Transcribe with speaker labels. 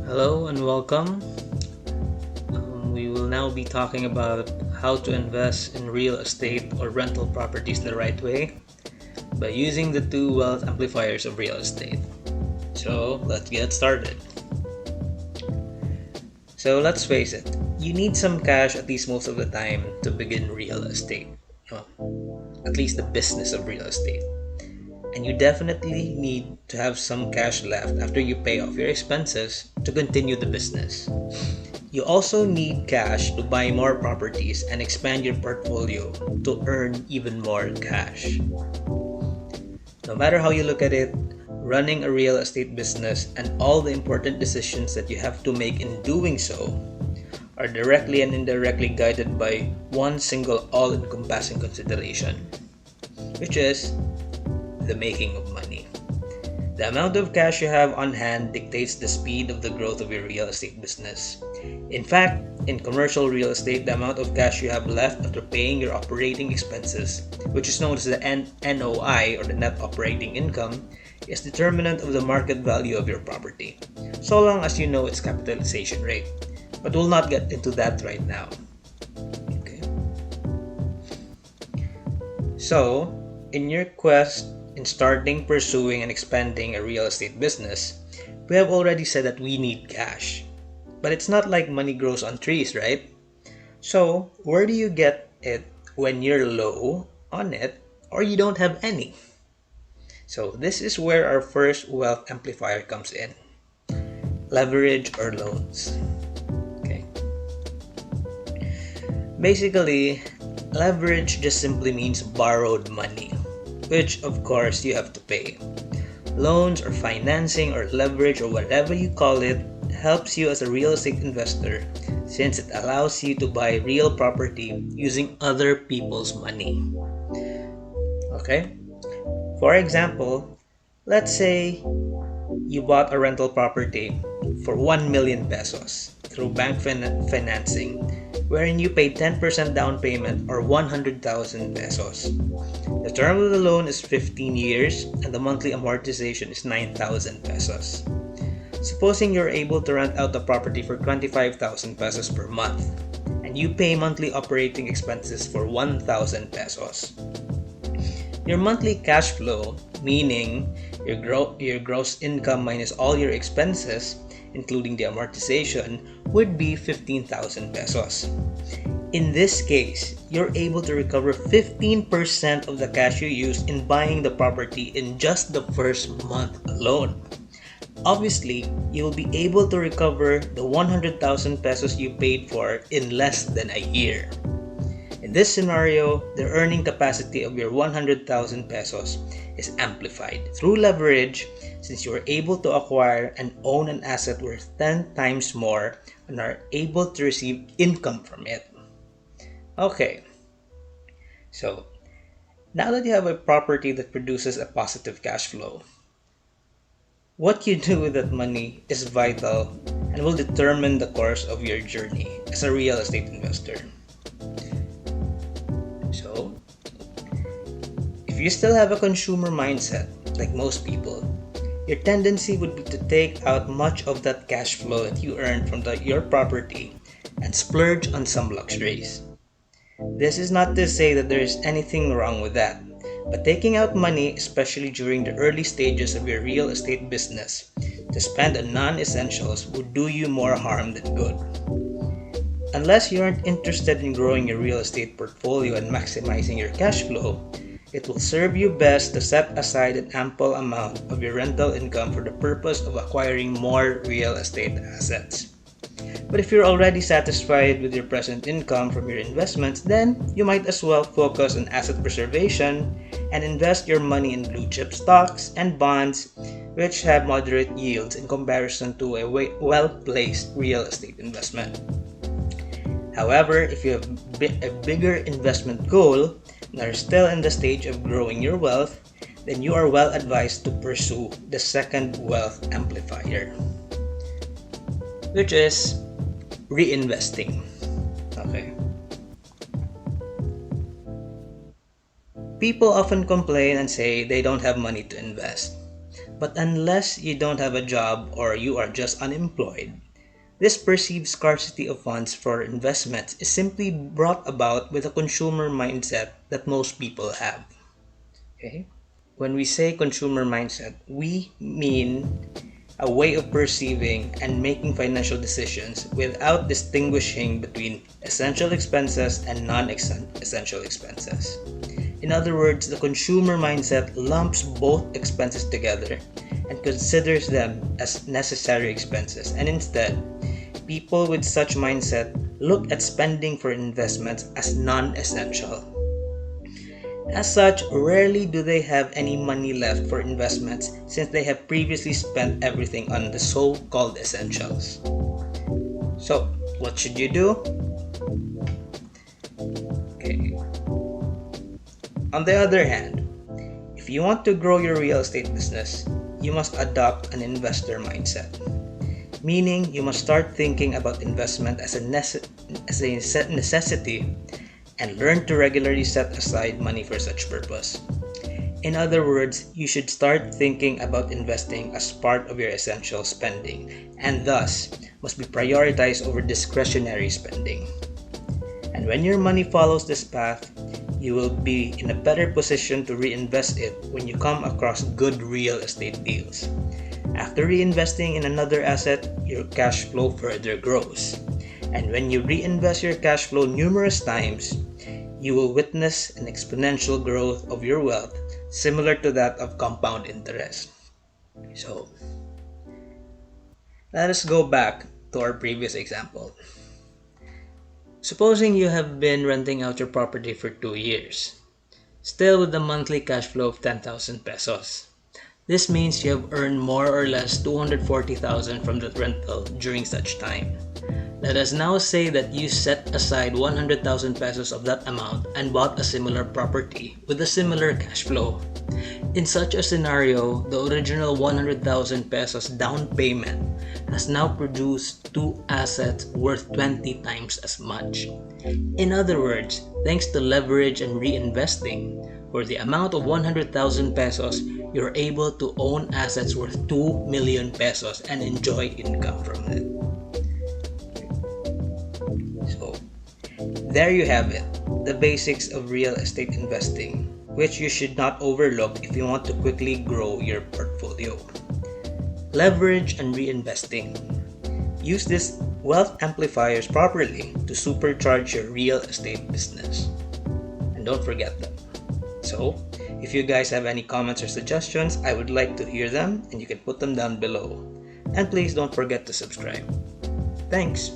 Speaker 1: Hello and welcome. We will now be talking about how to invest in real estate or rental properties the right way by using the two wealth amplifiers of real estate. So let's get started. So let's face it, you need some cash at least most of the time to begin real estate. At least the business of real estate. And you definitely need to have some cash left after you pay off your expenses to continue the business. You also need cash to buy more properties and expand your portfolio to earn even more cash. No matter how you look at it, running a real estate business and all the important decisions that you have to make in doing so are directly and indirectly guided by one single all-encompassing consideration, which is the making of money. The amount of cash you have on hand dictates the speed of the growth of your real estate business. In fact, in commercial real estate, the amount of cash you have left after paying your operating expenses, which is known as the NOI or the net operating income, is determinant of the market value of your property, so long as you know its capitalization rate. But we'll not get into that right now. Okay. So, in your quest in starting, pursuing, and expanding a real estate business, we have already said that we need cash. But it's not like money grows on trees, right? So, where do you get it when you're low on it or you don't have any? So, this is where our first wealth amplifier comes in: leverage or loans. Okay. Basically, leverage just simply means borrowed money, which of course you have to pay. Loans or financing or leverage or whatever you call it helps you as a real estate investor since it allows you to buy real property using other people's money. Okay? For example, let's say you bought a rental property for 1 million pesos through bank financing, wherein you pay 10% down payment or 100,000 pesos. The term of the loan is 15 years and the monthly amortization is 9,000 pesos. Supposing you're able to rent out the property for 25,000 pesos per month and you pay monthly operating expenses for 1,000 pesos. Your monthly cash flow, meaning your gross income minus all your expenses, including the amortization, would be 15,000 pesos. In this case, you're able to recover 15% of the cash you used in buying the property in just the first month alone. Obviously, you'll be able to recover the 100,000 pesos you paid for in less than a year. In this scenario, the earning capacity of your 100,000 pesos is amplified through leverage since you are able to acquire and own an asset worth 10 times more and are able to receive income from it. Okay, so now that you have a property that produces a positive cash flow, what you do with that money is vital and will determine the course of your journey as a real estate investor. So, if you still have a consumer mindset, like most people, your tendency would be to take out much of that cash flow that you earned from your property and splurge on some luxuries. This is not to say that there is anything wrong with that, but taking out money, especially during the early stages of your real estate business, to spend on non-essentials would do you more harm than good. Unless you aren't interested in growing your real estate portfolio and maximizing your cash flow, it will serve you best to set aside an ample amount of your rental income for the purpose of acquiring more real estate assets. But if you're already satisfied with your present income from your investments, then you might as well focus on asset preservation and invest your money in blue chip stocks and bonds, which have moderate yields in comparison to a well-placed real estate investment. However, if you have a bigger investment goal and are still in the stage of growing your wealth, then you are well advised to pursue the second wealth amplifier, which is reinvesting. Okay. People often complain and say they don't have money to invest. But unless you don't have a job or you are just unemployed, this perceived scarcity of funds for investments is simply brought about with a consumer mindset that most people have. Okay? When we say consumer mindset, we mean a way of perceiving and making financial decisions without distinguishing between essential expenses and non-essential expenses. In other words, the consumer mindset lumps both expenses together and considers them as necessary expenses, and instead, people with such mindset look at spending for investments as non-essential. As such, rarely do they have any money left for investments since they have previously spent everything on the so-called essentials. So, what should you do? Okay. On the other hand, if you want to grow your real estate business, you must adopt an investor mindset. Meaning, you must start thinking about investment as a necessity and learn to regularly set aside money for such purpose. In other words, you should start thinking about investing as part of your essential spending and thus must be prioritized over discretionary spending. And when your money follows this path, you will be in a better position to reinvest it when you come across good real estate deals. After reinvesting in another asset, your cash flow further grows. And when you reinvest your cash flow numerous times, you will witness an exponential growth of your wealth similar to that of compound interest. So, let us go back to our previous example. Supposing you have been renting out your property for 2 years, still with a monthly cash flow of 10,000 pesos. This means you have earned more or less 240,000 from the rental during such time. Let us now say that you set aside 100,000 pesos of that amount and bought a similar property with a similar cash flow. In such a scenario, the original 100,000 pesos down payment has now produced two assets worth 20 times as much. In other words, thanks to leverage and reinvesting, for the amount of 100,000 pesos, you're able to own assets worth 2 million pesos and enjoy income from it. So, there you have it, the basics of real estate investing, which you should not overlook if you want to quickly grow your portfolio. Leverage and reinvesting. Use these wealth amplifiers properly to supercharge your real estate business. And don't forget them. So, if you guys have any comments or suggestions, I would like to hear them and you can put them down below. And please don't forget to subscribe. Thanks!